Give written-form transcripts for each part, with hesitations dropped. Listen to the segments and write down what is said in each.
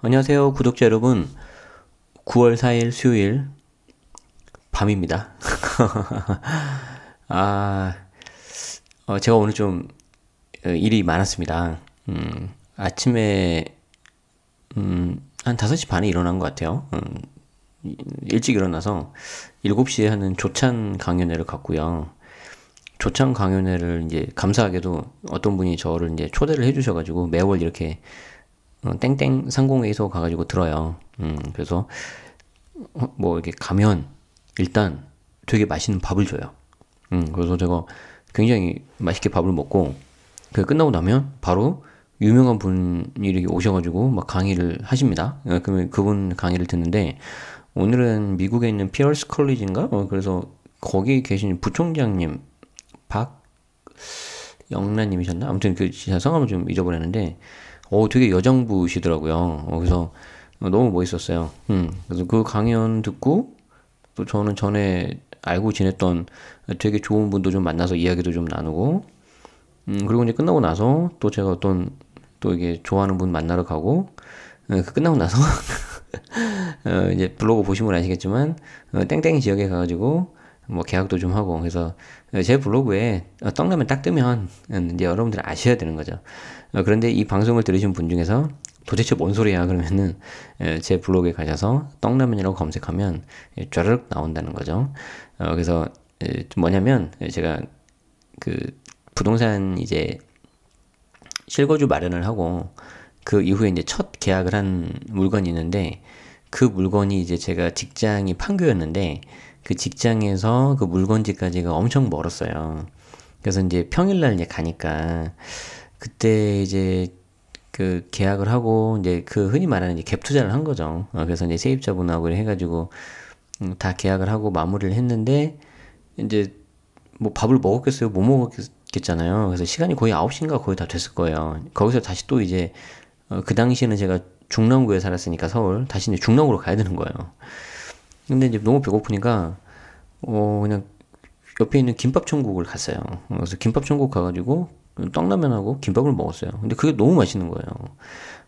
안녕하세요, 구독자 여러분. 9월 4일 수요일 밤입니다. 아, 제가 오늘 좀 일이 많았습니다. 아침에 한 5시 반에 일어난 것 같아요. 일찍 일어나서 7시에 하는 조찬 강연회를 갔고요. 조찬 강연회를 이제 감사하게도 어떤 분이 저를 이제 초대를 해주셔가지고 매월 이렇게 땡땡 상공회의소 가가지고 들어요. 그래서 뭐 이렇게 가면 일단 되게 맛있는 밥을 줘요. 그래서 제가 굉장히 맛있게 밥을 먹고 그 끝나고 나면 바로 유명한 분이 이렇게 오셔가지고 막 강의를 하십니다. 그러면 그분 강의를 듣는데 오늘은 미국에 있는 피어스 컬리지인가? 그래서 거기 계신 부총장님 박영란님이셨나? 아무튼 그 진짜 성함을 좀 잊어버렸는데 되게 여장부시더라고요. 그래서 너무 멋있었어요. 그래서 그 강연 듣고 또 저는 전에 알고 지냈던 되게 좋은 분도 좀 만나서 이야기도 좀 나누고, 그리고 이제 끝나고 나서 또 제가 어떤 또 이게 좋아하는 분 만나러 가고, 그 끝나고 나서 이제 블로그 보시면 아시겠지만 땡땡 지역에 가가지고 뭐 계약도 좀 하고 그래서 제 블로그에 떡라면 딱 뜨면 이제 여러분들 아셔야 되는 거죠. 그런데 이 방송을 들으신 분 중에서 도대체 뭔 소리야 그러면은 제 블로그에 가셔서 떡라면이라고 검색하면 쫘르륵 나온다는 거죠. 그래서 뭐냐면 제가 그 부동산 이제 실거주 마련을 하고 그 이후에 이제 첫 계약을 한 물건이 있는데 그 물건이 이제 제가 직장이 판교였는데 그 직장에서 그 물건지까지가 엄청 멀었어요. 그래서 이제 평일날 이제 가니까 그때 이제 그 계약을 하고 이제 그 흔히 말하는 이제 갭 투자를 한 거죠. 그래서 이제 세입자분하고 해가지고 다 계약을 하고 마무리를 했는데 이제 뭐 밥을 먹었겠어요? 못 먹었겠잖아요. 그래서 시간이 거의 9시인가 거의 다 됐을 거예요. 거기서 다시 또 이제 그 당시에는 제가 중랑구에 살았으니까 서울 다시 이제 중랑구로 가야 되는 거예요. 근데 이제 너무 배고프니까 그냥 옆에 있는 김밥 천국을 갔어요. 그래서 김밥 천국 가가지고 떡라면하고 김밥을 먹었어요. 근데 그게 너무 맛있는 거예요.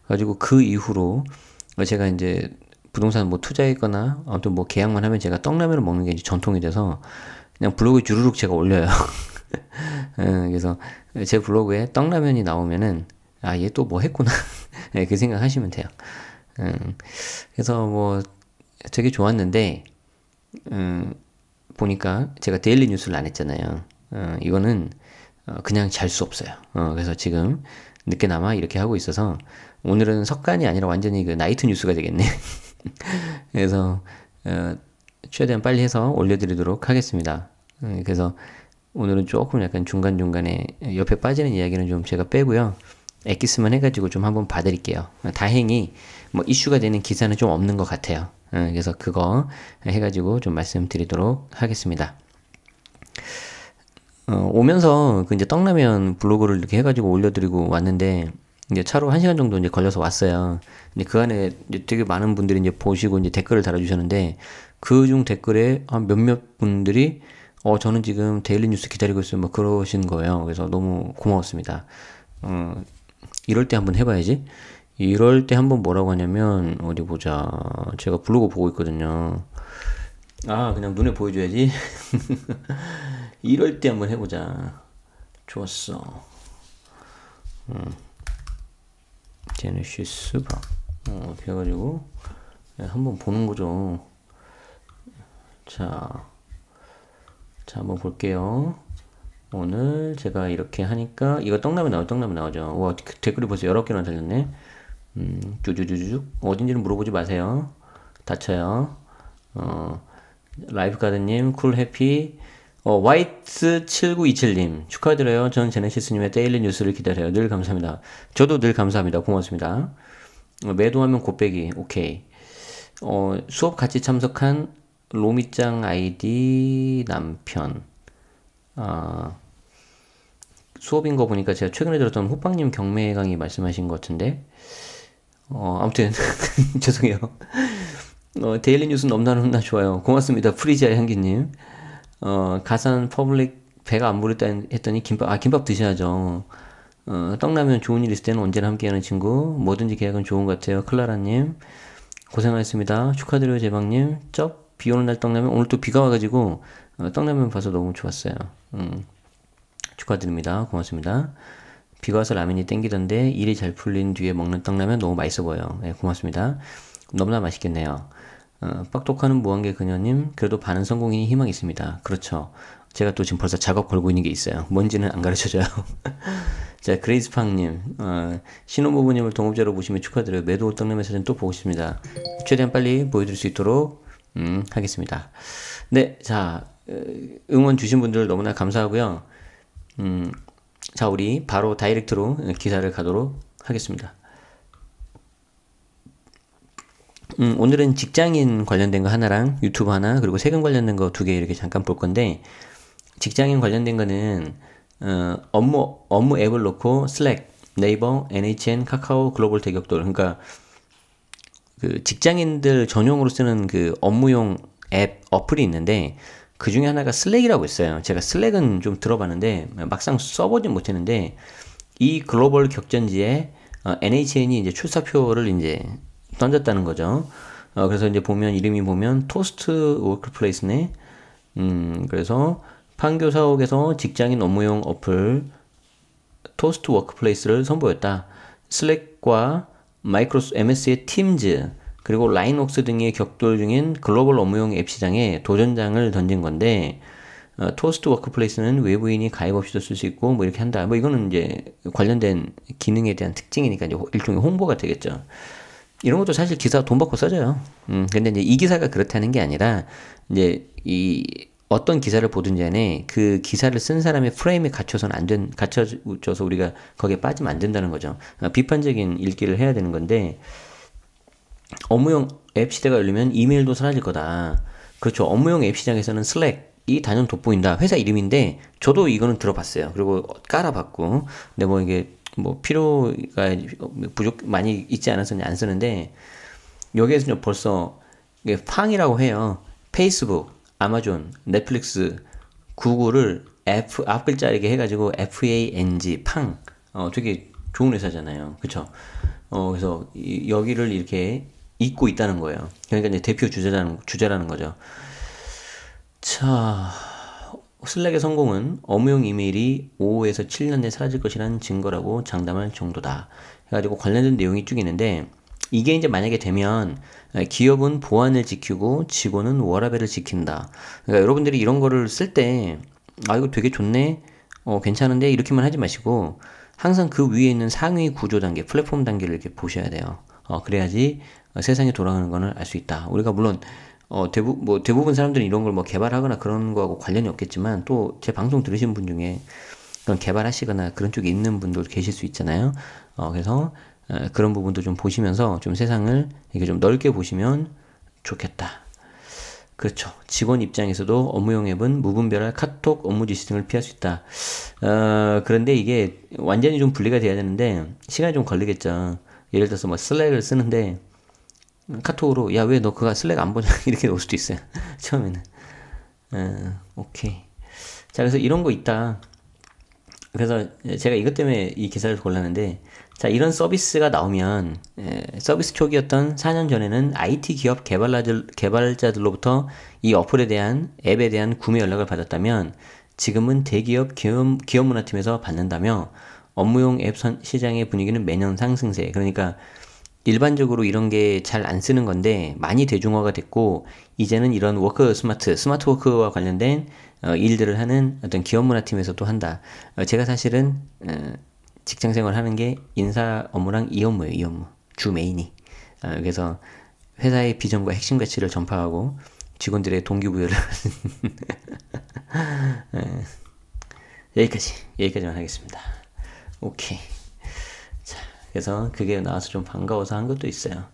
가지고 그 이후로 제가 이제 부동산 뭐 투자했거나 아무튼 뭐 계약만 하면 제가 떡라면을 먹는 게 이제 전통이 돼서 그냥 블로그에 주르륵 제가 올려요. 그래서 제 블로그에 떡라면이 나오면은 얘 또 뭐 했구나. 그 생각 하시면 돼요. 그래서 뭐 되게 좋았는데 보니까 제가 데일리 뉴스를 안 했잖아요. 이거는 그냥 잘 수 없어요. 그래서 지금 늦게나마 이렇게 하고 있어서 오늘은 석간이 아니라 완전히 그 나이트 뉴스가 되겠네. 그래서 최대한 빨리 해서 올려드리도록 하겠습니다. 그래서 오늘은 조금 약간 중간중간에 옆에 빠지는 이야기는 좀 제가 빼고요. 엑기스만 해가지고 좀 한번 봐드릴게요. 다행히 뭐 이슈가 되는 기사는 좀 없는 것 같아요. 그래서 그거 해가지고 좀 말씀드리도록 하겠습니다. 오면서 그 이제 떡라면 블로그를 이렇게 해가지고 올려드리고 왔는데 이제 차로 1시간 정도 이제 걸려서 왔어요. 근데 그 안에 이제 되게 많은 분들이 이제 보시고 이제 댓글을 달아주셨는데 그중 댓글에 한 몇몇 분들이 저는 지금 데일리 뉴스 기다리고 있어요. 뭐 그러신 거예요. 그래서 너무 고마웠습니다. 이럴 때 한번 해봐야지. 이럴 때 한번 뭐라고 하냐면 어디 보자. 제가 블로그 보고 있거든요. 그냥 눈에 보여줘야지. 이럴 때 한번 해보자. 좋았어. 제네시스 박. 이렇게 해가지고 한번 보는 거죠. 자, 한번 볼게요. 오늘 제가 이렇게 하니까 이거 떡라면 나오죠. 와, 댓글이 벌써 19개나 달렸네. 쭈쭈쭈쭈 어딘지는 물어보지 마세요. 다쳐요. 라이프 가드님, 쿨 해피, 화이트 7927님 축하드려요. 전 제네시스님의 데일리 뉴스를 기다려요. 늘 감사합니다. 저도 늘 감사합니다. 고맙습니다. 매도하면 곱빼기 오케이. 수업 같이 참석한 로미짱 아이디 남편. 수업인 거 보니까 제가 최근에 들었던 호빵님 경매 강의 말씀하신 것 같은데 아무튼 죄송해요. 데일리 뉴스 넘나넘나 좋아요. 고맙습니다. 프리지아 향기님. 가산 퍼블릭 배가 안 부르다 했더니 김밥 드셔야죠. 떡라면 좋은 일 있을 때는 언제나 함께하는 친구. 뭐든지 계약은 좋은 것 같아요. 클라라님. 고생하셨습니다. 축하드려요, 제방님. 비 오는 날 떡라면. 오늘 또 비가 와가지고, 떡라면 봐서 너무 좋았어요. 축하드립니다. 고맙습니다. 비가 와서 라면이 땡기던데, 일이 잘 풀린 뒤에 먹는 떡라면 너무 맛있어 보여요. 네, 고맙습니다. 너무나 맛있겠네요. 빡독하는 무한계 그녀님, 그래도 반은 성공이니 희망이 있습니다. 그렇죠. 제가 또 지금 벌써 작업 걸고 있는 게 있어요. 뭔지는 안 가르쳐줘요. 자, 그레이스팡님, 신혼부부님을 동업자로 보시면 축하드려요. 매도 떡라면 사진 또 보고 싶습니다. 최대한 빨리 보여드릴 수 있도록, 하겠습니다. 네, 자, 응원 주신 분들 너무나 감사하고요. 자, 우리 바로 다이렉트로 기사를 가도록 하겠습니다. 오늘은 직장인 관련된 거 하나랑 유튜브 하나, 그리고 세금 관련된 거 2개 이렇게 잠깐 볼 건데, 직장인 관련된 거는, 업무 앱을 놓고 슬랙, 네이버, NHN, 카카오, 글로벌 대기업들, 그러니까 그 직장인들 전용으로 쓰는 그 업무용 앱 어플이 있는데 그 중에 하나가 슬랙이라고 있어요. 제가 슬랙은 좀 들어봤는데 막상 써보진 못했는데 이 글로벌 격전지에 NHN이 이제 출사표를 이제 던졌다는 거죠. 그래서 이제 보면 이름이 보면 토스트 워크플레이스네. 그래서 판교 사옥에서 직장인 업무용 어플 토스트 워크플레이스를 선보였다. 슬랙과 MS의 팀즈 그리고 라인웍스 등의 격돌 중인 글로벌 업무용 앱 시장에 도전장을 던진 건데 토스트 워크플레이스는 외부인이 가입 없이도 쓸 수 있고 뭐 이렇게 한다. 뭐 이거는 이제 관련된 기능에 대한 특징이니까 이제 일종의 홍보가 되겠죠. 이런 것도 사실 기사 돈 받고 써져요. 근데 이제 이 기사가 그렇다는 게 아니라 이제 이 어떤 기사를 보든지 간에 그 기사를 쓴 사람의 프레임에 갇혀져서 우리가 거기에 빠지면 안 된다는 거죠. 비판적인 읽기를 해야 되는 건데, 업무용 앱 시대가 열리면 이메일도 사라질 거다. 그렇죠. 업무용 앱 시장에서는 슬랙이 단연 돋보인다. 회사 이름인데, 저도 이거는 들어봤어요. 그리고 깔아봤고, 근데 뭐 이게 뭐 필요가 많이 있지 않아서 안 쓰는데, 여기에서 벌써 이게 팡이라고 해요. 페이스북, 아마존, 넷플릭스, 구글을 앞 글자 이렇게 해가지고 FANG, 팡. 되게 좋은 회사잖아요. 그쵸? 그래서 여기를 이렇게 잇고 있다는 거예요. 그러니까 이제 대표 주제라는 거죠. 자, 슬랙의 성공은 업무용 이메일이 5에서 7년 내에 사라질 것이라는 증거라고 장담할 정도다. 해가지고 관련된 내용이 쭉 있는데, 이게 이제 만약에 되면 기업은 보안을 지키고 직원은 워라밸을 지킨다. 그러니까 여러분들이 이런 거를 쓸 때 이거 되게 좋네, 괜찮은데 이렇게만 하지 마시고 항상 그 위에 있는 상위 구조 단계, 플랫폼 단계를 이렇게 보셔야 돼요. 그래야지 세상이 돌아가는 거는 알 수 있다. 우리가 물론 대부분 사람들은 이런 걸 뭐 개발하거나 그런 거하고 관련이 없겠지만 또 제 방송 들으신 분 중에 그런 개발하시거나 그런 쪽에 있는 분도 계실 수 있잖아요. 그래서 그런 부분도 좀 보시면서 좀 세상을 이렇게 좀 넓게 보시면 좋겠다. 그렇죠. 직원 입장에서도 업무용 앱은 무분별한 카톡, 업무 지시 등을 피할 수 있다. 그런데 이게 완전히 좀 분리가 돼야 되는데 시간이 좀 걸리겠죠. 예를 들어서 뭐 슬랙을 쓰는데 카톡으로 야, 왜 너 그거 슬랙 안 보냐 이렇게 올 수도 있어요. 처음에는. 오케이. 자, 그래서 이런 거 있다. 그래서 제가 이것 때문에 이 기사를 골랐는데, 자, 이런 서비스가 나오면 서비스 초기였던 4년 전에는 IT 기업 개발자들로부터 이 어플에 대한 앱에 대한 구매 연락을 받았다면 지금은 대기업 기업 문화팀에서 받는다며 업무용 앱 시장의 분위기는 매년 상승세. 그러니까 일반적으로 이런 게 잘 안 쓰는 건데 많이 대중화가 됐고 이제는 이런 스마트 워크와 관련된 일들을 하는 어떤 기업 문화팀에서도 한다. 제가 사실은 직장생활 하는 게 인사 업무랑 이 업무예요. 이 업무. 주 메인이. 그래서 회사의 비전과 핵심 가치를 전파하고 직원들의 동기부여를 여기까지만 하겠습니다. 오케이. 자, 그래서 그게 나와서 좀 반가워서 한 것도 있어요.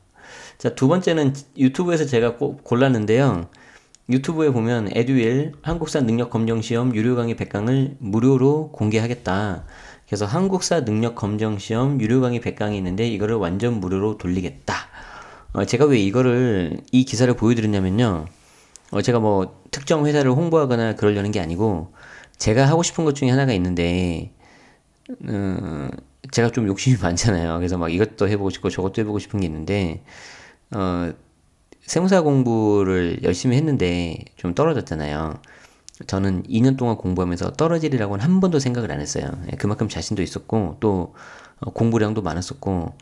자, 두 번째는 유튜브에서 제가 꼭 골랐는데요. 유튜브에 보면 에듀윌 한국사 능력검정시험 유료 강의 100강을 무료로 공개하겠다. 그래서 한국사 능력검정시험 유료 강의 100강이 있는데 이거를 완전 무료로 돌리겠다. 제가 왜 이 기사를 보여드렸냐면요. 제가 뭐 특정 회사를 홍보하거나 그러려는 게 아니고 제가 하고 싶은 것 중에 하나가 있는데 제가 좀 욕심이 많잖아요. 그래서 막 이것도 해보고 싶고 저것도 해보고 싶은 게 있는데, 어, 세무사 공부를 열심히 했는데 좀 떨어졌잖아요. 저는 2년 동안 공부하면서 떨어지리라고는 한 번도 생각을 안 했어요. 예, 그만큼 자신도 있었고, 또 공부량도 많았었고,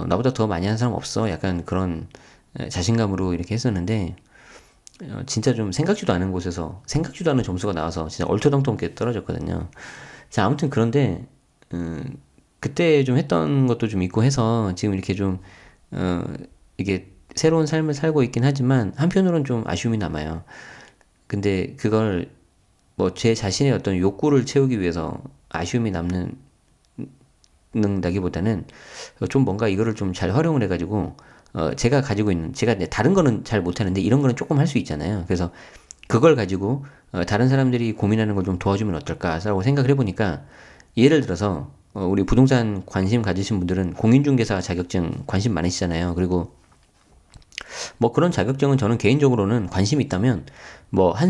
나보다 더 많이 하는 사람 없어. 약간 그런 자신감으로 이렇게 했었는데, 진짜 좀 생각지도 않은 곳에서, 생각지도 않은 점수가 나와서 진짜 얼토당토하게 떨어졌거든요. 자, 아무튼 그런데, 그때 좀 했던 것도 좀 있고 해서 지금 이렇게 좀, 어, 이게 새로운 삶을 살고 있긴 하지만 한편으로는 좀 아쉬움이 남아요. 근데 그걸 뭐 제 자신의 어떤 욕구를 채우기 위해서 아쉬움이 남는 다기보다는 좀 뭔가 이거를 좀 잘 활용을 해가지고 제가 가지고 있는 제가 다른 거는 잘 못하는데 이런 거는 조금 할 수 있잖아요. 그래서 그걸 가지고 다른 사람들이 고민하는 걸 좀 도와주면 어떨까라고 생각을 해보니까 예를 들어서 우리 부동산 관심 가지신 분들은 공인중개사 자격증 관심 많으시잖아요. 그리고 뭐 그런 자격증은 저는 개인적으로는 관심이 있다면 뭐 한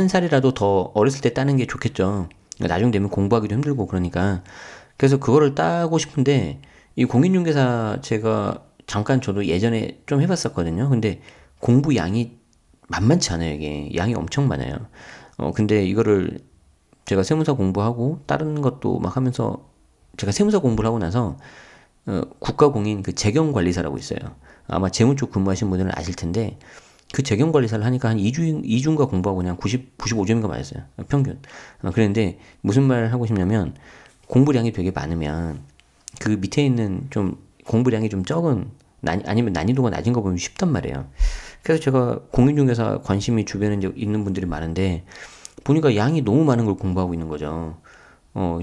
살이라도 더 어렸을 때 따는 게 좋겠죠. 나중 되면 공부하기도 힘들고 그러니까 그래서 그거를 따고 싶은데 이 공인중개사 제가 잠깐 저도 예전에 좀 해봤었거든요. 근데 공부 양이 만만치 않아요. 이게 양이 엄청 많아요. 근데 이거를 제가 세무사 공부하고 다른 것도 막 하면서 제가 세무사 공부를 하고 나서 국가공인 그 재경관리사라고 있어요. 아마 재무 쪽 근무하신 분들은 아실 텐데 그 재경관리사를 하니까 한 2주인가 공부하고 그냥 95점인가 맞았어요. 평균. 그랬는데 무슨 말 하고 싶냐면 공부량이 되게 많으면 그 밑에 있는 좀 공부량이 좀 적은 아니면 난이도가 낮은 거 보면 쉽단 말이에요. 그래서 제가 공인중개사 관심이 주변에 이제 있는 분들이 많은데 보니까 양이 너무 많은 걸 공부하고 있는 거죠.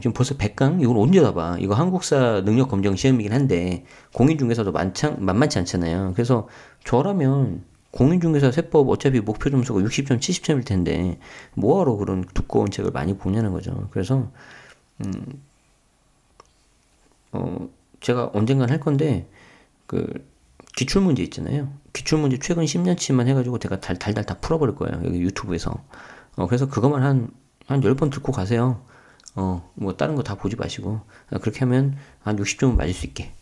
지금 벌써 100강? 이걸 언제 다 봐? 이거 한국사 능력 검정 시험이긴 한데, 공인중개사도 만만치 않잖아요. 그래서 저라면, 공인중개사 세법 어차피 목표 점수가 60점, 70점일 텐데, 뭐하러 그런 두꺼운 책을 많이 보냐는 거죠. 그래서, 제가 언젠간 할 건데, 그, 기출문제 있잖아요. 기출문제 최근 10년치만 해가지고 제가 달달 다 풀어버릴 거예요. 여기 유튜브에서. 그래서 그것만 한 10번 듣고 가세요. 뭐 다른 거 다 보지 마시고 그렇게 하면 한 60점은 맞을 수 있게.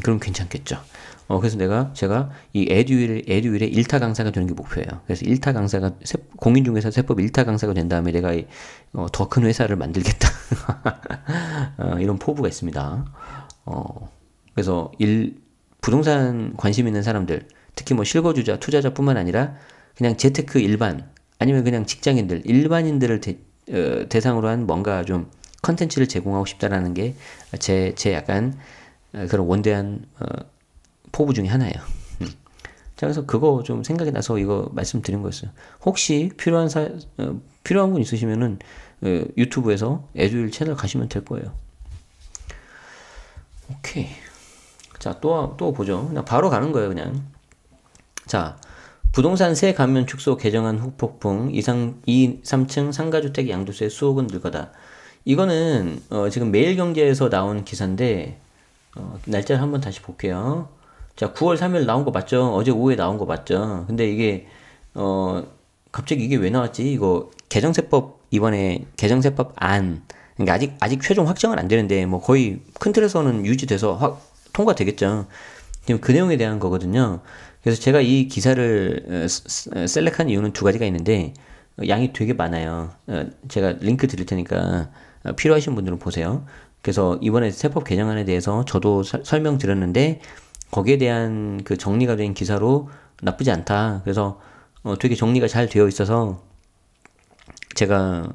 그럼 괜찮겠죠. 그래서 제가 이 에듀윌의 1타 강사가 되는 게 목표예요. 그래서 1타 강사가 공인중개사 세법 1타 강사가 된 다음에 내가 더 큰 회사를 만들겠다. 이런 포부가 있습니다. 그래서 부동산 관심 있는 사람들, 특히 뭐 실거주자, 투자자뿐만 아니라 그냥 재테크 일반 아니면 그냥 직장인들, 일반인들을 대상으로 한 뭔가 좀 컨텐츠를 제공하고 싶다라는 게 제 약간 그런 원대한 포부 중에 하나예요. 자, 그래서 그거 좀 생각이 나서 이거 말씀드린 거였어요. 혹시 필요한 분 있으시면은 유튜브에서 에듀윌 채널 가시면 될 거예요. 오케이. 자, 또 보죠. 그냥 바로 가는 거예요, 그냥. 자, 부동산 세 감면 축소 개정안 후폭풍 2, 3층 상가주택 양도세 수억은 늘 거다. 이거는 지금 매일경제에서 나온 기사인데 날짜를 한번 다시 볼게요. 자, 9월 3일 나온 거 맞죠? 어제 오후에 나온 거 맞죠? 근데 이게 갑자기 이게 왜 나왔지? 이거 개정세법 이번에 개정세법 안 그러니까 아직 최종 확정은 안 되는데 뭐 거의 큰 틀에서는 유지돼서 통과되겠죠. 지금 그 내용에 대한 거거든요. 그래서 제가 이 기사를 셀렉한 이유는 두 가지가 있는데 양이 되게 많아요. 제가 링크 드릴 테니까 필요하신 분들은 보세요. 그래서 이번에 세법 개정안에 대해서 저도 설명드렸는데 거기에 대한 그 정리가 된 기사로 나쁘지 않다. 그래서 되게 정리가 잘 되어 있어서 제가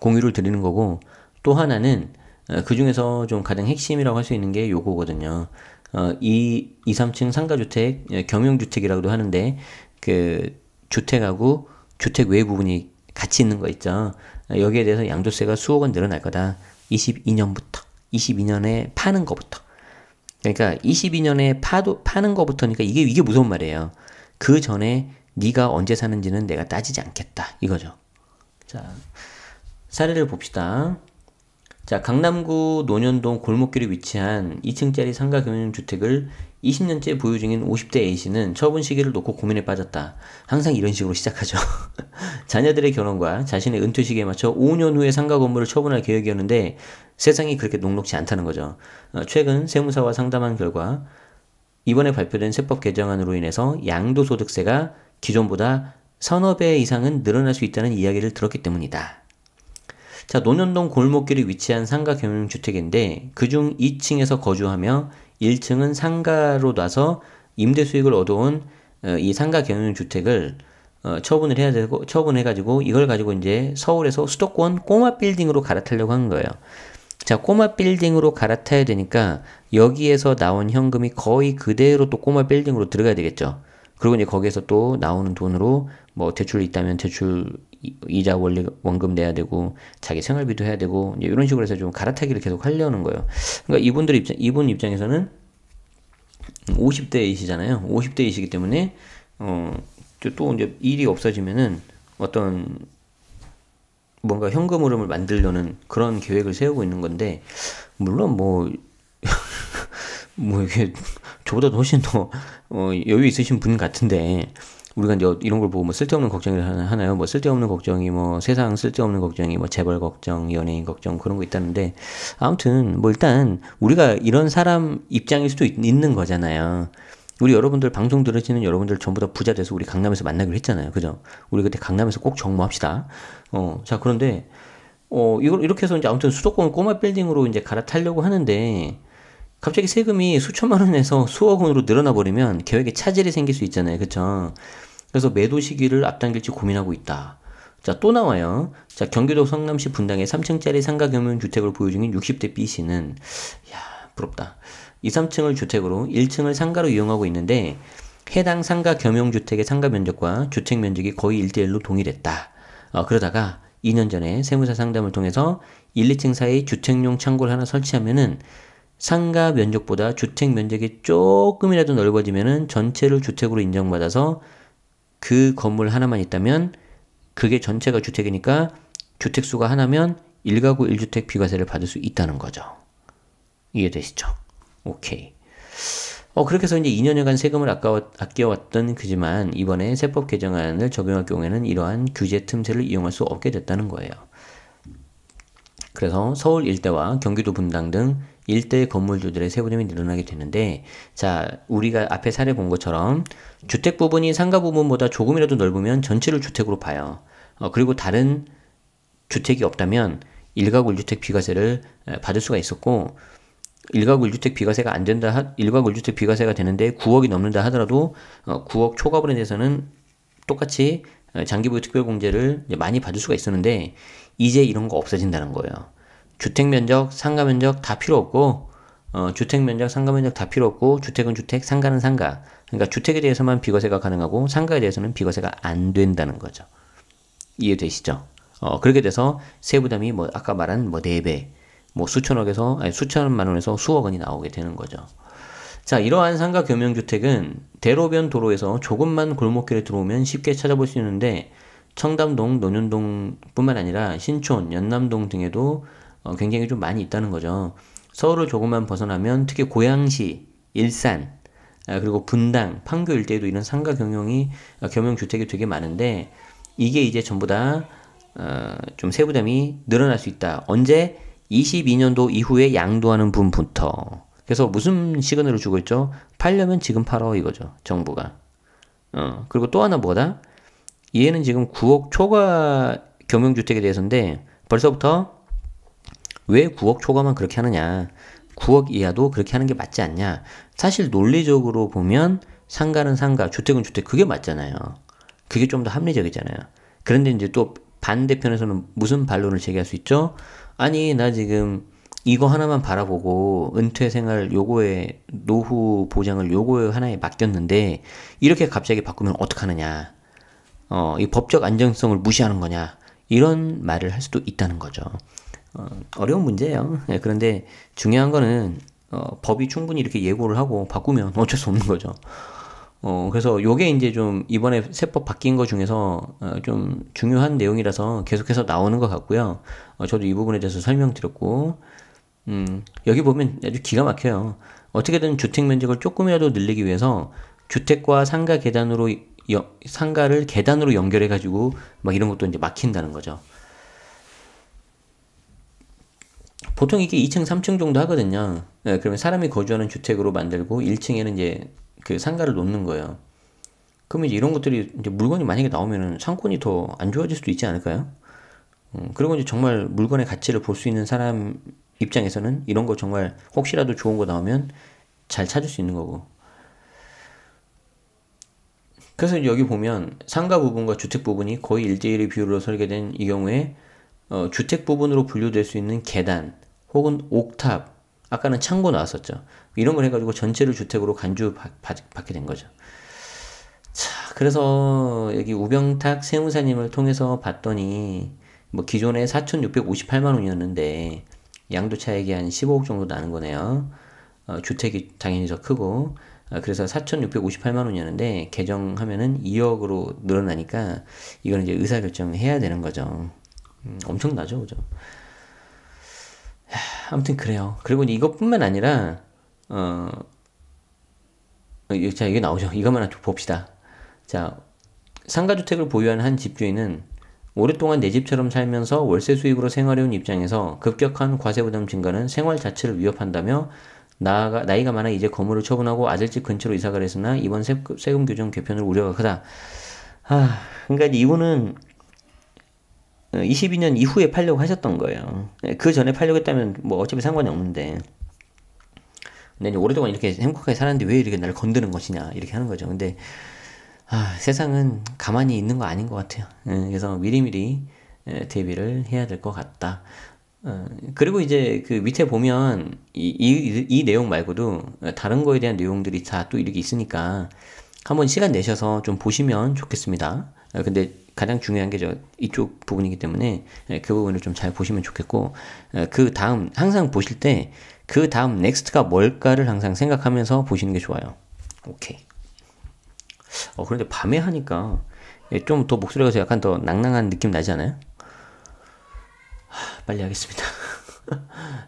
공유를 드리는 거고 또 하나는 그 중에서 좀 가장 핵심이라고 할 수 있는 게 요거거든요. 2, 3층 상가주택, 경영주택이라고도 하는데, 그, 주택하고 주택 외 부분이 같이 있는 거 있죠. 여기에 대해서 양도세가 수억 원 늘어날 거다. 22년부터. 22년에 파는 거부터. 그러니까 22년에 파는 거부터니까 이게 무서운 말이에요. 그 전에 네가 언제 사는지는 내가 따지지 않겠다. 이거죠. 자, 사례를 봅시다. 자, 강남구 논현동 골목길에 위치한 2층짜리 상가 경영주택을 20년째 보유 중인 50대 A씨는 처분 시기를 놓고 고민에 빠졌다. 항상 이런 식으로 시작하죠. 자녀들의 결혼과 자신의 은퇴 시기에 맞춰 5년 후에 상가 건물을 처분할 계획이었는데 세상이 그렇게 녹록지 않다는 거죠. 최근 세무사와 상담한 결과 이번에 발표된 세법 개정안으로 인해서 양도소득세가 기존보다 서너 배 이상은 늘어날 수 있다는 이야기를 들었기 때문이다. 자, 논현동 골목길에 위치한 상가 경영주택인데 그중 2층에서 거주하며 1층은 상가로 놔서 임대 수익을 얻어온 이 상가 경영주택을 처분을 해야 되고 처분해가지고 이걸 가지고 이제 서울에서 수도권 꼬마 빌딩으로 갈아타려고 한 거예요. 자, 꼬마 빌딩으로 갈아타야 되니까 여기에서 나온 현금이 거의 그대로 또 꼬마 빌딩으로 들어가야 되겠죠. 그리고 이제 거기에서 또 나오는 돈으로 뭐 대출이 있다면 대출 이자 원금 내야 되고 자기 생활비도 해야 되고 이제 이런 식으로 해서 좀 갈아타기를 계속 하려는 거예요. 그러니까 이분 입장에서는 50대이시잖아요. 50대이시기 때문에 또 이제 일이 없어지면은 어떤 뭔가 현금 흐름을 만들려는 그런 계획을 세우고 있는 건데 물론 뭐 이게 저보다 훨씬 더 여유 있으신 분 같은데 우리가 이제 이런 걸 보고 뭐 쓸데없는 걱정을 하나요? 뭐 쓸데없는 걱정이 뭐 세상 쓸데없는 걱정이 뭐 재벌 걱정, 연예인 걱정 그런 거 있다는데 아무튼 뭐 일단 우리가 이런 사람 입장일 수도 있는 거잖아요. 우리 여러분들 방송 들으시는 여러분들 전부 다 부자 돼서 우리 강남에서 만나기로 했잖아요. 그죠? 우리 그때 강남에서 꼭 정모합시다. 자, 그런데 이걸 이렇게 해서 이제 아무튼 수도권 꼬마 빌딩으로 이제 갈아타려고 하는데 갑자기 세금이 수천만 원에서 수억 원으로 늘어나 버리면 계획에 차질이 생길 수 있잖아요. 그쵸? 그래서 매도 시기를 앞당길지 고민하고 있다. 자, 또 나와요. 자, 경기도 성남시 분당에 3층짜리 상가 경영주택을 보유 중인 60대 B씨는 부럽다. 2, 3층을 주택으로 1층을 상가로 이용하고 있는데 해당 상가 겸용주택의 상가 면적과 주택 면적이 거의 1대1로 동일했다. 그러다가 2년 전에 세무사 상담을 통해서 1, 2층 사이 주택용 창고를 하나 설치하면은 상가 면적보다 주택 면적이 조금이라도 넓어지면은 전체를 주택으로 인정받아서 그 건물 하나만 있다면 그게 전체가 주택이니까 주택수가 하나면 1가구 1주택 비과세를 받을 수 있다는 거죠. 이해되시죠? 오케이. 그렇게 해서 이제 2년여간 세금을 아껴왔던 그지만 이번에 세법 개정안을 적용할 경우에는 이러한 규제 틈새를 이용할 수 없게 됐다는 거예요. 그래서 서울 일대와 경기도 분당 등 일대 건물주들의 세부담이 늘어나게 되는데 자, 우리가 앞에 사례 본 것처럼 주택 부분이 상가 부분보다 조금이라도 넓으면 전체를 주택으로 봐요. 그리고 다른 주택이 없다면 1가구 1주택 비과세를 받을 수가 있었고 1가구 1주택 비과세가 안 된다, 1가구 1주택 비과세가 되는데 9억이 넘는다 하더라도 9억 초과분에 대해서는 똑같이 장기보유 특별공제를 많이 받을 수가 있었는데 이제 이런 거 없어진다는 거예요. 주택면적, 상가면적 다 필요 없고 주택면적, 상가면적 다 필요 없고 주택은 주택, 상가는 상가. 그러니까 주택에 대해서만 비과세가 가능하고 상가에 대해서는 비과세가 안 된다는 거죠. 이해되시죠? 그렇게 돼서 세부담이 뭐 아까 말한 뭐 4배, 뭐 수천만 원에서 수억 원이 나오게 되는 거죠. 자, 이러한 상가 겸용주택은 대로변 도로에서 조금만 골목길에 들어오면 쉽게 찾아볼 수 있는데 청담동, 논현동 뿐만 아니라 신촌, 연남동 등에도 굉장히 좀 많이 있다는 거죠. 서울을 조금만 벗어나면 특히 고양시, 일산, 그리고 분당, 판교 일대에도 이런 상가 겸용주택이 되게 많은데 이게 이제 전부 다 좀 세부담이 늘어날 수 있다. 언제? 22년도 이후에 양도하는 분부터. 그래서 무슨 시그널을 주고 있죠? 팔려면 지금 팔어 이거죠. 정부가. 그리고 또 하나 뭐다? 얘는 지금 9억 초과 경영주택에 대해서인데 벌써부터 왜 9억 초과만 그렇게 하느냐? 9억 이하도 그렇게 하는 게 맞지 않냐? 사실 논리적으로 보면 상가는 상가, 주택은 주택 그게 맞잖아요. 그게 좀 더 합리적이잖아요. 그런데 이제 또 반대편에서는 무슨 반론을 제기할 수 있죠? 아니 나 지금 이거 하나만 바라보고 은퇴 생활 요거에 노후 보장을 요거 하나에 맡겼는데 이렇게 갑자기 바꾸면 어떡하느냐? 이 법적 안정성을 무시하는 거냐? 이런 말을 할 수도 있다는 거죠. 어려운 문제예요. 네, 그런데 중요한 거는 법이 충분히 이렇게 예고를 하고 바꾸면 어쩔 수 없는 거죠. 그래서 요게 이제 좀 이번에 세법 바뀐 거 중에서 좀 중요한 내용이라서 계속해서 나오는 것 같고요. 저도 이 부분에 대해서 설명드렸고, 여기 보면 아주 기가 막혀요. 어떻게든 주택 면적을 조금이라도 늘리기 위해서 주택과 상가 계단으로, 상가를 계단으로 연결해가지고 막 이런 것도 이제 막힌다는 거죠. 보통 이게 2층, 3층 정도 하거든요. 그러면 사람이 거주하는 주택으로 만들고 1층에는 이제 그 상가를 놓는 거예요. 그러면 이제 이런 것들이 이제 물건이 만약에 나오면은 상권이 더 안 좋아질 수도 있지 않을까요? 그리고 이제 정말 물건의 가치를 볼 수 있는 사람 입장에서는 이런 거 정말 혹시라도 좋은 거 나오면 잘 찾을 수 있는 거고. 그래서 여기 보면 상가 부분과 주택 부분이 거의 1대1의 비율로 설계된 이 경우에 주택 부분으로 분류될 수 있는 계단 혹은 옥탑, 아까는 창고 나왔었죠. 이런 걸 해가지고 전체를 주택으로 간주받게 된 거죠. 자, 그래서 여기 우병탁 세무사님을 통해서 봤더니 뭐 기존에 4,658만 원이었는데 양도차익이 한 15억 정도 나는 거네요. 주택이 당연히 더 크고, 그래서 4,658만 원이었는데 개정하면은 2억으로 늘어나니까 이거는 이제 의사결정을 해야 되는 거죠. 엄청나죠, 그죠? 아무튼 그래요. 그리고 이것뿐만 아니라 자, 이게 나오죠. 이것만 좀 봅시다. 자, 상가주택을 보유한 한 집주인은 오랫동안 내 집처럼 살면서 월세 수익으로 생활해온 입장에서 급격한 과세부담 증가는 생활 자체를 위협한다며 나이가 많아 이제 건물을 처분하고 아들집 근처로 이사가려 했으나 이번 세금 규정 개편으로 우려가 크다. 그러니까 이분은 22년 이후에 팔려고 하셨던 거예요. 그 전에 팔려고 했다면 뭐 어차피 상관이 없는데. 근데 이제 오랫동안 이렇게 행복하게 살았는데 왜 이렇게 나를 건드는 것이냐 이렇게 하는 거죠. 근데 세상은 가만히 있는 거 아닌 것 같아요. 그래서 미리미리 대비를 해야 될 것 같다. 그리고 이제 그 밑에 보면 이 내용 말고도 다른 거에 대한 내용들이 다 또 이렇게 있으니까 한번 시간 내셔서 좀 보시면 좋겠습니다. 근데 가장 중요한 게 이쪽 부분이기 때문에 그 부분을 좀 잘 보시면 좋겠고, 그 다음 항상 보실 때 그 다음 넥스트가 뭘까를 항상 생각하면서 보시는 게 좋아요. 오케이. 그런데 밤에 하니까 좀 더 목소리가 약간 더 낭낭한 느낌 나지 않아요? 빨리 하겠습니다.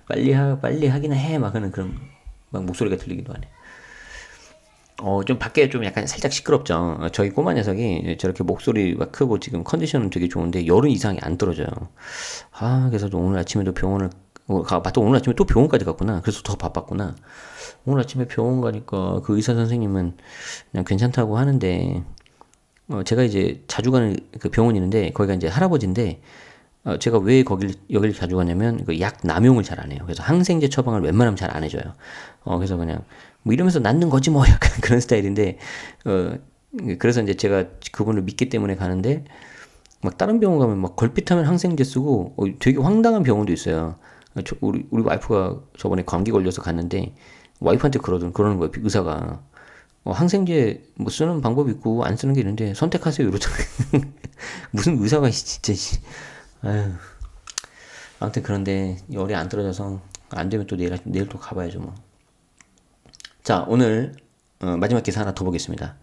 빨리 하긴 해. 막 하는 그런 막 목소리가 들리기도 하네. 좀 밖에 좀 약간 살짝 시끄럽죠. 저희 꼬마 녀석이 저렇게 목소리가 크고 지금 컨디션은 되게 좋은데 열은 이상이 안 떨어져요. 그래서 오늘 아침에도 병원을 맞다. 오늘 아침에 또 병원까지 갔구나. 그래서 더 바빴구나. 오늘 아침에 병원 가니까 그 의사 선생님은 그냥 괜찮다고 하는데, 제가 이제 자주 가는 그 병원이 있는데 거기가 이제 할아버지인데, 제가 왜 여기를 자주 가냐면 그 약 남용을 잘 안 해요. 그래서 항생제 처방을 웬만하면 잘 안 해줘요. 그래서 그냥 뭐 이러면서 낫는 거지 뭐 약간 그런 스타일인데, 그래서 이제 제가 그분을 믿기 때문에 가는데, 막 다른 병원 가면 막 걸핏하면 항생제 쓰고 되게 황당한 병원도 있어요. 우리 와이프가 저번에 감기 걸려서 갔는데 와이프한테 그러는 거예요. 의사가 항생제 뭐 쓰는 방법이 있고 안 쓰는 게 있는데 선택하세요 이러잖아요. 무슨 의사가 진짜. 아유. 아무튼 그런데 열이 안 떨어져서 안 되면 또 내일 또 가봐야죠 뭐. 자, 오늘 마지막 기사 하나 더 보겠습니다.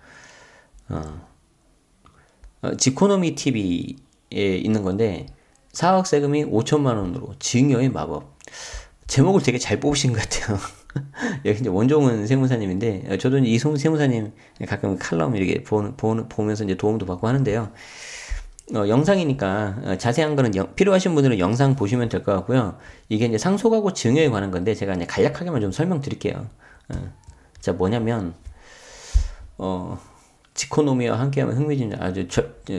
지코노미 TV에 있는 건데 4억 세금이 5천만 원으로 증여의 마법. 제목을 되게 잘 뽑으신 것 같아요. 여기 이제 원종은 세무사님인데, 저도 이 세무사님 가끔 칼럼 이렇게 보면서 이제 도움도 받고 하는데요. 영상이니까 자세한 거는 필요하신 분들은 영상 보시면 될 것 같고요. 이게 이제 상속하고 증여에 관한 건데 제가 이제 간략하게만 좀 설명드릴게요. 자, 뭐냐면 지코노미와 함께하면 흥미진진,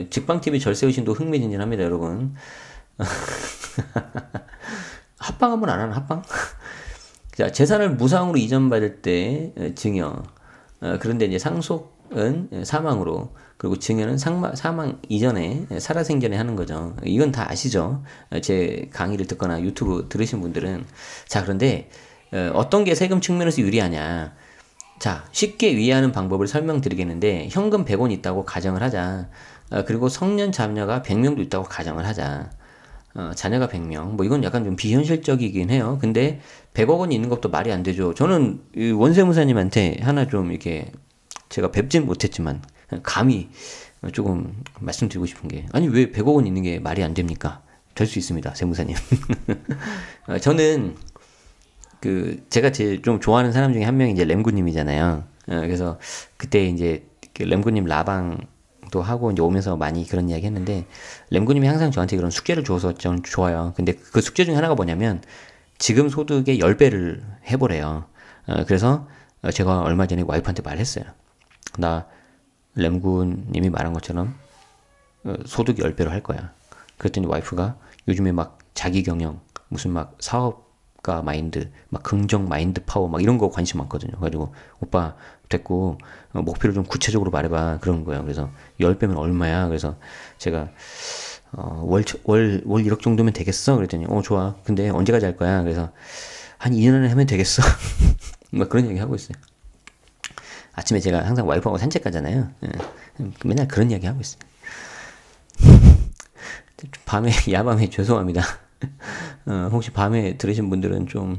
직방TV 절세의신도 흥미진진합니다, 여러분. 합방 한번 안 하나, 합방? 자, 재산을 무상으로 이전받을 때 증여. 그런데 이제 상속은 사망으로, 그리고 증여는 사망 이전에 살아생전에 하는 거죠. 이건 다 아시죠? 제 강의를 듣거나 유튜브 들으신 분들은. 자, 그런데 어떤 게 세금 측면에서 유리하냐? 자, 쉽게 이해하는 방법을 설명드리겠는데, 현금 100원 있다고 가정을 하자. 그리고 성년 자녀가 100명도 있다고 가정을 하자. 자녀가 100명. 뭐 이건 약간 좀 비현실적이긴 해요. 근데 100억 원이 있는 것도 말이 안 되죠. 저는 원세무사님한테 하나 좀 이렇게 제가 뵙진 못했지만 감히 조금 말씀드리고 싶은 게, 아니 왜 100억 원 있는 게 말이 안 됩니까? 될 수 있습니다, 세무사님. 저는 제가 제일 좀 좋아하는 사람 중에 한 명이 이제 램구님이잖아요. 그래서 그때 이제 그 램구님 라방도 하고 이제 오면서 많이 그런 이야기 했는데, 램구님이 항상 저한테 그런 숙제를 줘서 저는 좋아요. 근데 그 숙제 중에 하나가 뭐냐면 지금 소득의 10배를 해보래요. 그래서 제가 얼마 전에 와이프한테 말했어요. 나 램구님이 말한 것처럼 소득 10배로 할 거야. 그랬더니 와이프가 요즘에 막 자기 경영, 무슨 막 사업가 마인드, 막 긍정 마인드 파워, 막 이런 거 관심 많거든요. 그래가지고 오빠 됐고 목표를 좀 구체적으로 말해봐, 그런 거예요. 그래서 10배면 얼마야? 그래서 제가 월 1억 정도면 되겠어? 그랬더니 좋아. 근데 언제까지 할 거야? 그래서 한 2년 안에 하면 되겠어. 막 그런 얘기 하고 있어요. 아침에 제가 항상 와이프하고 산책 가잖아요. 맨날 그런 이야기 하고 있어요. 밤에, 야밤에 죄송합니다. 혹시 밤에 들으신 분들은 좀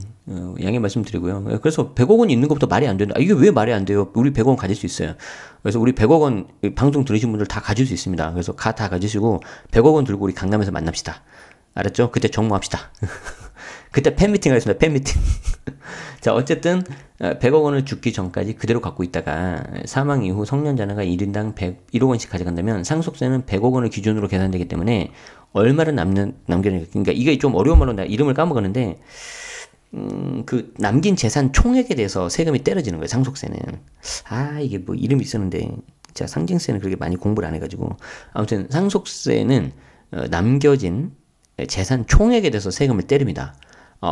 양해 말씀드리고요. 그래서 100억 원 있는 것부터 말이 안 된다. 이게 왜 말이 안 돼요? 우리 100억 원 가질 수 있어요. 그래서 우리 100억 원 방송 들으신 분들 다 가질 수 있습니다. 그래서 다 가지시고 100억 원 들고 우리 강남에서 만납시다. 알았죠? 그때 정모합시다. 그때 팬미팅 하겠습니다. 팬미팅. 자, 어쨌든 100억 원을 죽기 전까지 그대로 갖고 있다가 사망 이후 성년자녀가 1인당 1억 원씩 가져간다면 상속세는 100억 원을 기준으로 계산되기 때문에 얼마를 남겨야, 그러니까 이게 좀 어려운 말로 내가 이름을 까먹었는데, 그 남긴 재산 총액에 대해서 세금이 떨어지는 거예요, 상속세는. 이게 뭐 이름이 있었는데 제가 상징세는 그렇게 많이 공부를 안 해가지고, 아무튼 상속세는 남겨진 재산 총액에 대해서 세금을 때립니다.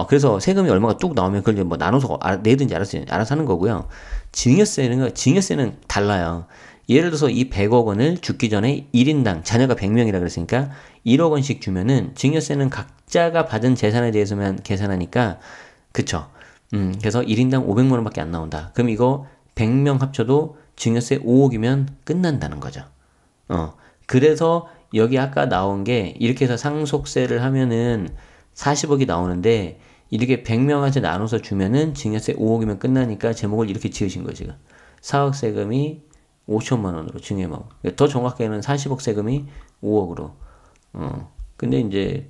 그래서 세금이 얼마가 뚝 나오면 그걸 뭐 나눠서 내든지 알아서 하는 거고요. 증여세는 달라요. 예를 들어서 이 100억 원을 죽기 전에 1인당 자녀가 100명이라 그랬으니까 1억 원씩 주면은 증여세는 각자가 받은 재산에 대해서만 계산하니까, 그쵸? 그래서 1인당 500만 원밖에 안 나온다. 그럼 이거 100명 합쳐도 증여세 5억이면 끝난다는 거죠. 그래서 여기 아까 나온 게 이렇게 해서 상속세를 하면은 40억이 나오는데, 이렇게 100명한테 나눠서 주면은 증여세 5억이면 끝나니까 제목을 이렇게 지으신 거예요, 지금. 사업세금이 5천만 원으로 증여만. 더 정확하게는 40억 세금이 5억으로. 근데 이제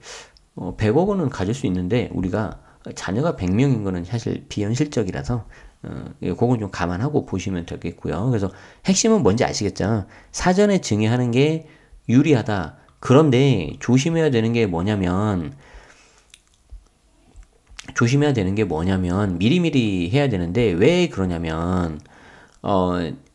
100억 원은 가질 수 있는데 우리가 자녀가 100명인 거는 사실 비현실적이라서 그건 좀 감안하고 보시면 되겠고요. 그래서 핵심은 뭔지 아시겠죠? 사전에 증여하는 게 유리하다. 그런데 조심해야 되는 게 뭐냐면 미리미리 해야 되는데, 왜 그러냐면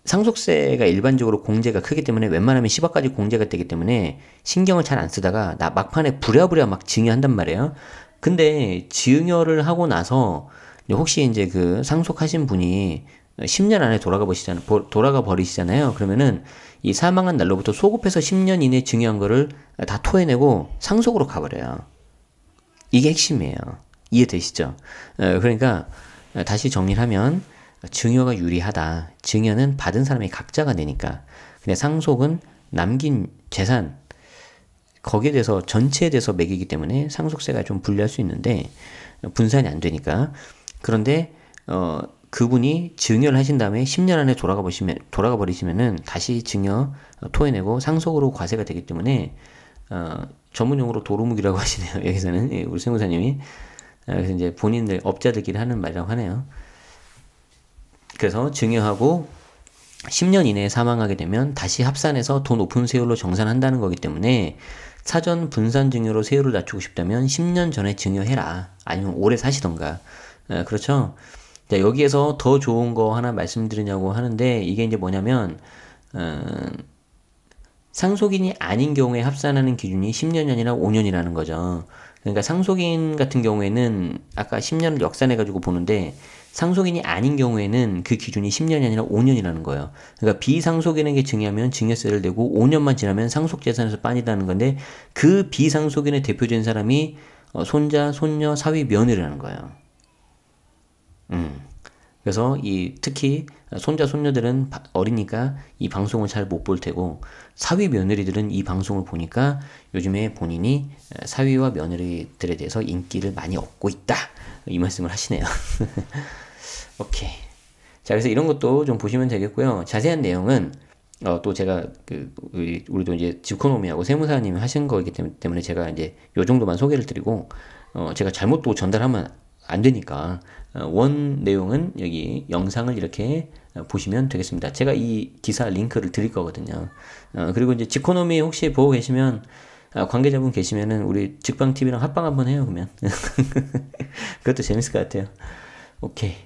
상속세가 일반적으로 공제가 크기 때문에 웬만하면 10억까지 공제가 되기 때문에 신경을 잘 안 쓰다가 막판에 부랴부랴 막 증여한단 말이에요. 근데 증여를 하고 나서 혹시 이제 그 상속하신 분이 10년 안에 돌아가 버리시잖아요. 그러면은 이 사망한 날로부터 소급해서 10년 이내 증여한 거를 다 토해내고 상속으로 가버려요. 이게 핵심이에요. 이해되시죠? 그러니까 다시 정리를 하면 증여가 유리하다. 증여는 받은 사람이 각자가 내니까. 근데 상속은 남긴 재산, 거기에 대해서 전체에 대해서 매기기 때문에 상속세가 좀 불리할 수 있는데 분산이 안 되니까. 그런데 그분이 증여를 하신 다음에 10년 안에 돌아가 버리시면은 다시 증여 토해내고 상속으로 과세가 되기 때문에 전문용어로 도루묵이라고 하시네요. 여기서는 우리 세무사님이. 그래서 이제 본인들 업자들끼리 하는 말이라고 하네요. 그래서 증여하고 10년 이내에 사망하게 되면 다시 합산해서 더 높은 세율로 정산한다는 거기 때문에 사전 분산 증여로 세율을 낮추고 싶다면 10년 전에 증여해라. 아니면 오래 사시던가. 그렇죠? 자, 여기에서 더 좋은 거 하나 말씀드리냐고 하는데, 이게 이제 뭐냐면 상속인이 아닌 경우에 합산하는 기준이 10년이 아니라 5년이라는 거죠. 그러니까 상속인 같은 경우에는 아까 10년을 역산해가지고 보는데, 상속인이 아닌 경우에는 그 기준이 10년이 아니라 5년이라는 거예요. 그러니까 비상속인에게 증여하면 증여세를 내고 5년만 지나면 상속재산에서 빠진다는 건데, 그 비상속인의 대표적인 사람이 손자, 손녀, 사위, 며느리라는 거예요. 그래서 특히 손자, 손녀들은 어리니까 이 방송을 잘 못 볼 테고, 사위, 며느리들은 이 방송을 보니까 요즘에 본인이 사위와 며느리들에 대해서 인기를 많이 얻고 있다. 이 말씀을 하시네요. 오케이. 자, 그래서 이런 것도 좀 보시면 되겠고요. 자세한 내용은 또 제가 우리도 이제 지코노미하고 세무사님이 하신 거기 때문에 제가 이제 요 정도만 소개를 드리고 제가 잘못 또 전달하면 안 되니까 원 내용은 여기 영상을 이렇게 보시면 되겠습니다. 제가 이 기사 링크를 드릴 거거든요. 그리고 이제 지코노미 혹시 보고 계시면 관계자분 계시면은 우리 직방TV랑 합방 한번 해요, 그러면. 그것도 재밌을 것 같아요. 오케이.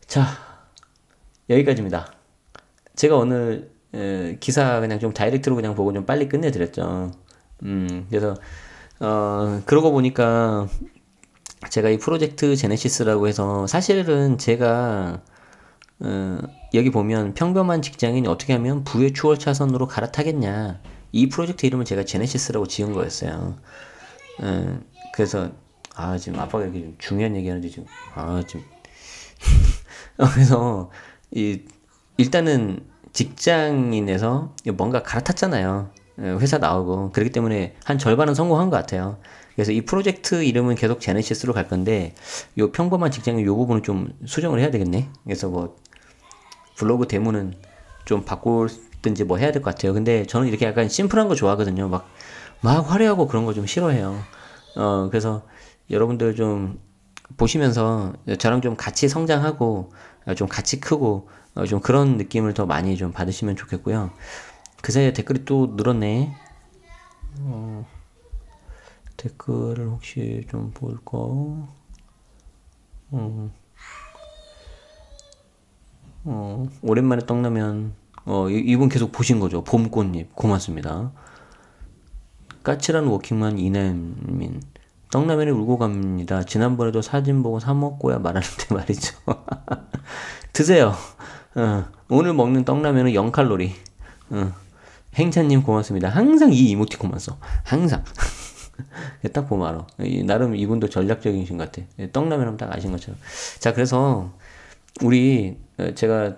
자, 여기까지입니다. 제가 오늘 기사 그냥 좀 다이렉트로 그냥 보고 좀 빨리 끝내드렸죠. 그래서 그러고 보니까 제가 이 프로젝트 제네시스라고 해서 사실은 제가 여기 보면 평범한 직장인이 어떻게 하면 부의 추월 차선으로 갈아타겠냐, 이 프로젝트 이름을 제가 제네시스라고 지은 거였어요. 그래서 지금 아빠가 이렇게 좀 중요한 얘기하는데 지금 지금 그래서 일단은 직장인에서 뭔가 갈아탔잖아요. 회사 나오고 그렇기 때문에 한 절반은 성공한 것 같아요. 그래서 이 프로젝트 이름은 계속 제네시스로 갈 건데 요 평범한 직장인 요 부분은 좀 수정을 해야 되겠네. 그래서 뭐 블로그 대문은 좀 바꾸든지 뭐 해야 될 것 같아요. 근데 저는 이렇게 약간 심플한 거 좋아하거든요. 막 화려하고 그런 거 좀 싫어해요. 그래서 여러분들 좀 보시면서 저랑 좀 같이 성장하고 좀 같이 크고 좀 그런 느낌을 더 많이 좀 받으시면 좋겠고요. 그 사이에 댓글이 또 늘었네. 댓글을 혹시 좀 볼까? 오랜만에 떡라면. 이분 계속 보신 거죠. 봄꽃잎 고맙습니다. 까칠한 워킹만 이남민. 떡라면이 울고 갑니다. 지난번에도 사진 보고 사 먹고야 말하는데 말이죠. 드세요. 오늘 먹는 떡라면은 0칼로리. 행차님 고맙습니다. 항상 이 이모티콘만 써. 항상. 딱 보면 알아. 나름 이분도 전략적이신 것 같아. 떡라면 하면 딱 아신 것처럼. 자, 그래서 우리 제가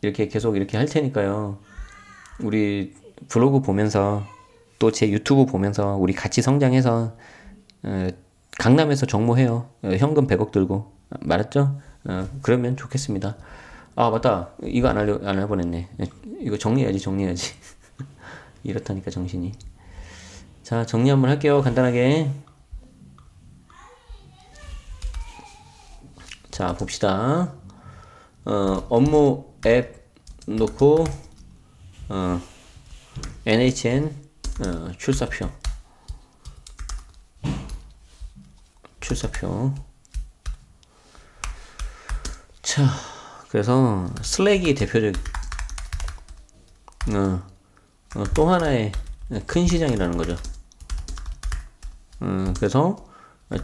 이렇게 계속 이렇게 할 테니까요. 우리 블로그 보면서 또 제 유튜브 보면서 우리 같이 성장해서 강남에서 정모해요. 현금 100억 들고. 말했죠? 그러면 좋겠습니다. 맞다. 이거 안 할 뻔했네. 이거 정리해야지. 이렇다니까 정신이. 자, 정리 한번 할게요. 간단하게. 자, 봅시다. 업무 앱 놓고 NHN 출사표. 자, 그래서 슬랙이 대표적 또 하나의 큰 시장이라는 거죠. 그래서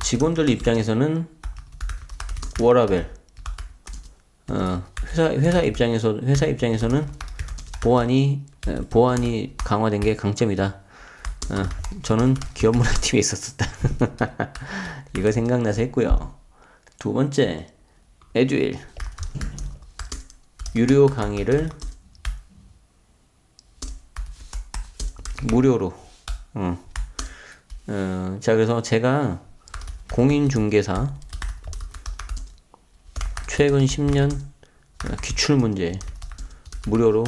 직원들 입장에서는 워라벨, 회사 입장에서는 보안이 강화된 게 강점이다. 저는 기업 문화팀에 있었었다. 이거 생각나서 했고요. 두 번째, 에듀윌 유료 강의를 무료로. 자, 그래서 제가 공인중개사 최근 10년 기출문제 무료로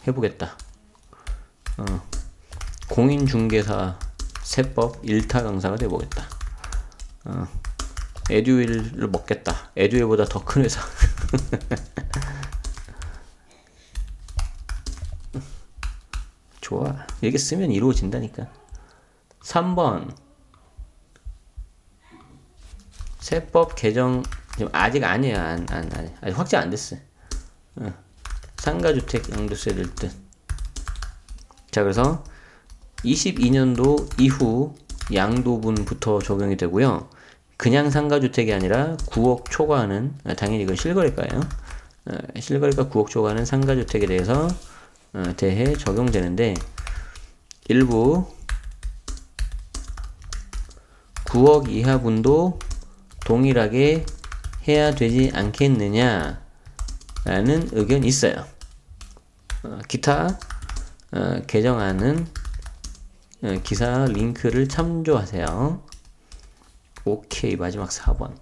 해보겠다. 공인중개사 세법 1타 강사가 돼보겠다. 에듀윌을 먹겠다. 에듀윌보다 더 큰 회사. 좋아. 이렇게 쓰면 이루어진다니까. 3번 세법 개정 지금 아직 아니야. 아직 확정 안 됐어. 상가주택 양도세 낼 듯. 자, 그래서 22년도 이후 양도분부터 적용이 되고요. 그냥 상가주택이 아니라 9억 초과하는, 당연히 이건 실거래가예요. 실거래가 9억 초과하는 상가주택에 대해 적용되는데, 일부 9억 이하분도 동일하게 해야 되지 않겠느냐 라는 의견이 있어요. 기타 개정안은 기사 링크를 참조하세요. 오케이. 마지막 4번.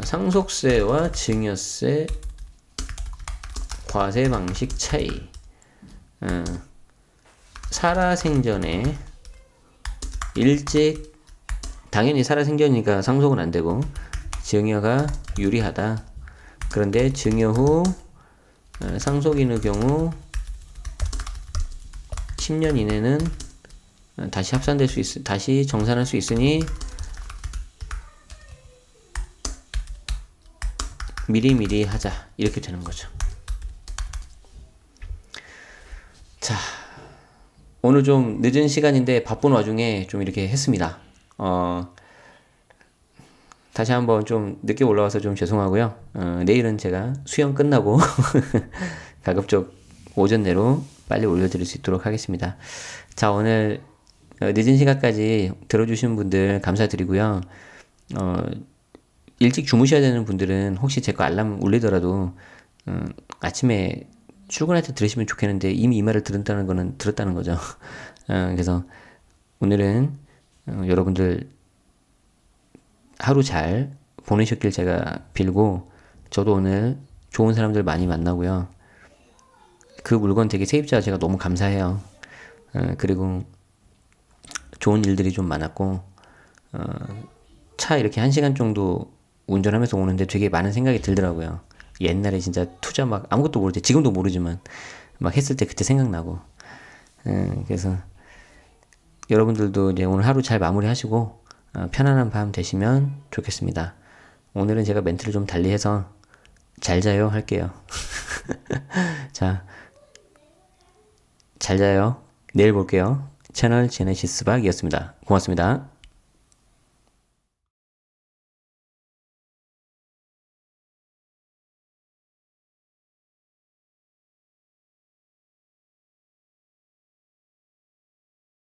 상속세와 증여세 과세 방식 차이. 살아생전에 일찍, 당연히 살아생전이니까 상속은 안 되고 증여가 유리하다. 그런데 증여 후 상속인의 경우 10년 이내는 다시 합산될 수 다시 정산할 수 있으니 미리미리 하자, 이렇게 되는 거죠. 자, 오늘 좀 늦은 시간인데 바쁜 와중에 좀 이렇게 했습니다. 다시 한번 좀 늦게 올라와서 좀 죄송하고요. 내일은 제가 수영 끝나고 가급적 오전 내로 빨리 올려드릴 수 있도록 하겠습니다. 자, 오늘 늦은 시간까지 들어주신 분들 감사드리고요. 일찍 주무셔야 되는 분들은 혹시 제 거 알람 울리더라도 아침에 출근할 때 들으시면 좋겠는데 이미 이 말을 들었다는 거죠. 그래서 오늘은 여러분들 하루 잘 보내셨길 제가 빌고, 저도 오늘 좋은 사람들 많이 만나고요. 그 물건 되게 세입자 제가 너무 감사해요. 그리고 좋은 일들이 좀 많았고, 차 이렇게 1시간 정도 운전하면서 오는데 되게 많은 생각이 들더라고요. 옛날에 진짜 투자 막 아무것도 모를 때, 지금도 모르지만 막 했을 때 그때 생각나고. 그래서 여러분들도 이제 오늘 하루 잘 마무리하시고 편안한 밤 되시면 좋겠습니다. 오늘은 제가 멘트를 좀 달리해서 잘 자요 할게요. 자, 잘 자요. 내일 볼게요. 채널 제네시스 박이었습니다. 고맙습니다.